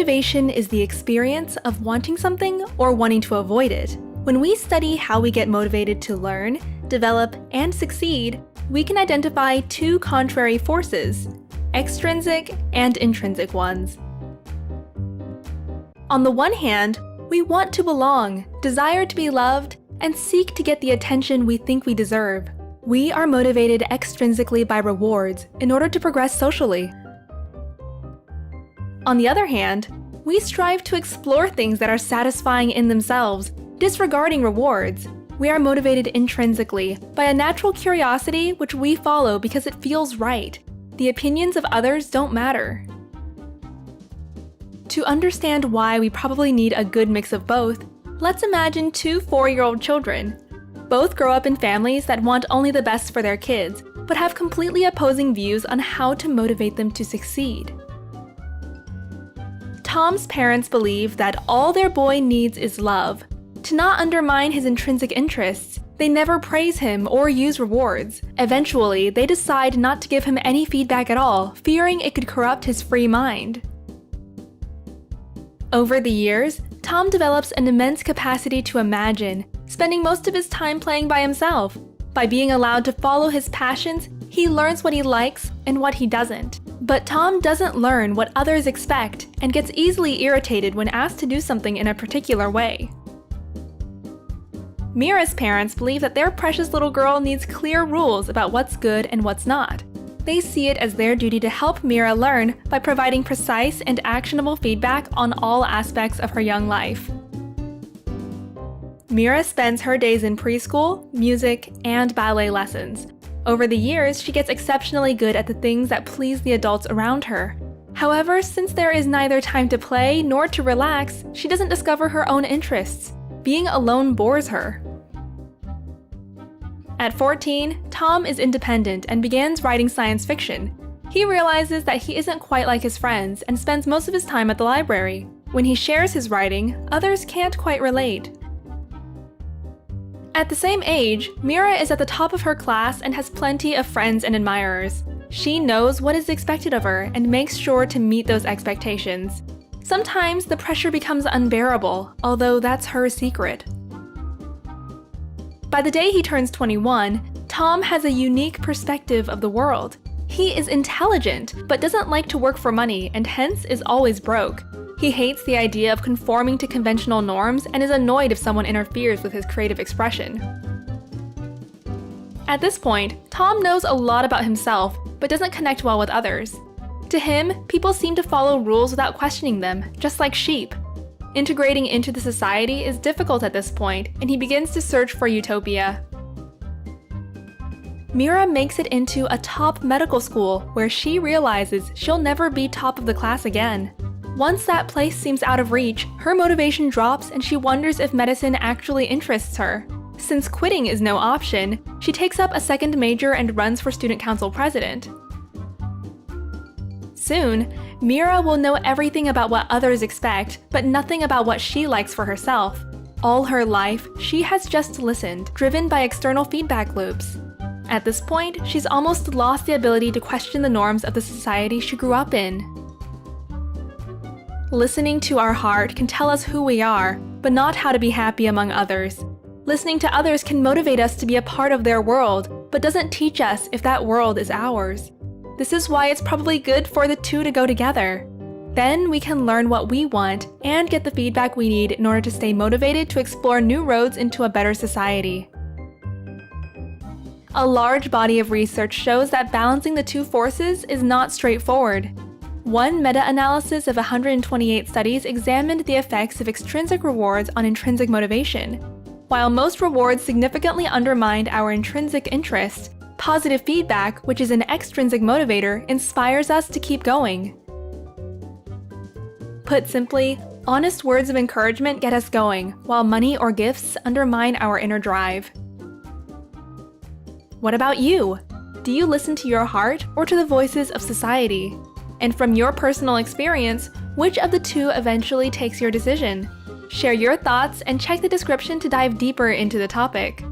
Motivation is the experience of wanting something or wanting to avoid it. When we study how we get motivated to learn, develop, and succeed, we can identify two contrary forces, extrinsic and intrinsic ones. On the one hand, we want to belong, desire to be loved, and seek to get the attention we think we deserve. We are motivated extrinsically by rewards in order to progress socially. On the other hand, we strive to explore things that are satisfying in themselves, disregarding rewards. We are motivated intrinsically by a natural curiosity which we follow because it feels right. The opinions of others don't matter. To understand why we probably need a good mix of both, let's imagine two 4-year-old children. Both grow up in families that want only the best for their kids, but have completely opposing views on how to motivate them to succeed. Tom's parents believe that all their boy needs is love. To not undermine his intrinsic interests, they never praise him or use rewards. Eventually, they decide not to give him any feedback at all, fearing it could corrupt his free mind. Over the years, Tom develops an immense capacity to imagine, spending most of his time playing by himself. By being allowed to follow his passions, he learns what he likes and what he doesn't. But Tom doesn't learn what others expect and gets easily irritated when asked to do something in a particular way. Mira's parents believe that their precious little girl needs clear rules about what's good and what's not. They see it as their duty to help Mira learn by providing precise and actionable feedback on all aspects of her young life. Mira spends her days in preschool, music, and ballet lessons. Over the years, she gets exceptionally good at the things that please the adults around her. However, since there is neither time to play nor to relax, she doesn't discover her own interests. Being alone bores her. At 14, Tom is independent and begins writing science fiction. He realizes that he isn't quite like his friends and spends most of his time at the library. When he shares his writing, others can't quite relate. At the same age, Mira is at the top of her class and has plenty of friends and admirers. She knows what is expected of her and makes sure to meet those expectations. Sometimes the pressure becomes unbearable, although that's her secret. By the day he turns 21, Tom has a unique perspective of the world. He is intelligent, but doesn't like to work for money and hence is always broke. He hates the idea of conforming to conventional norms and is annoyed if someone interferes with his creative expression. At this point, Tom knows a lot about himself, but doesn't connect well with others. To him, people seem to follow rules without questioning them, just like sheep. Integrating into the society is difficult at this point, and he begins to search for utopia. Mira makes it into a top medical school where she realizes she'll never be top of the class again. Once that place seems out of reach, her motivation drops and she wonders if medicine actually interests her. Since quitting is no option, she takes up a second major and runs for student council president. Soon, Mira will know everything about what others expect, but nothing about what she likes for herself. All her life, she has just listened, driven by external feedback loops. At this point, she's almost lost the ability to question the norms of the society she grew up in. Listening to our heart can tell us who we are, but not how to be happy among others. Listening to others can motivate us to be a part of their world, but doesn't teach us if that world is ours. This is why it's probably good for the two to go together. Then we can learn what we want and get the feedback we need in order to stay motivated to explore new roads into a better society. A large body of research shows that balancing the two forces is not straightforward. One meta-analysis of 128 studies examined the effects of extrinsic rewards on intrinsic motivation. While most rewards significantly undermined our intrinsic interest, positive feedback, which is an extrinsic motivator, inspires us to keep going. Put simply, honest words of encouragement get us going, while money or gifts undermine our inner drive. What about you? Do you listen to your heart or to the voices of society? And from your personal experience, which of the two eventually takes your decision? Share your thoughts and check the description to dive deeper into the topic.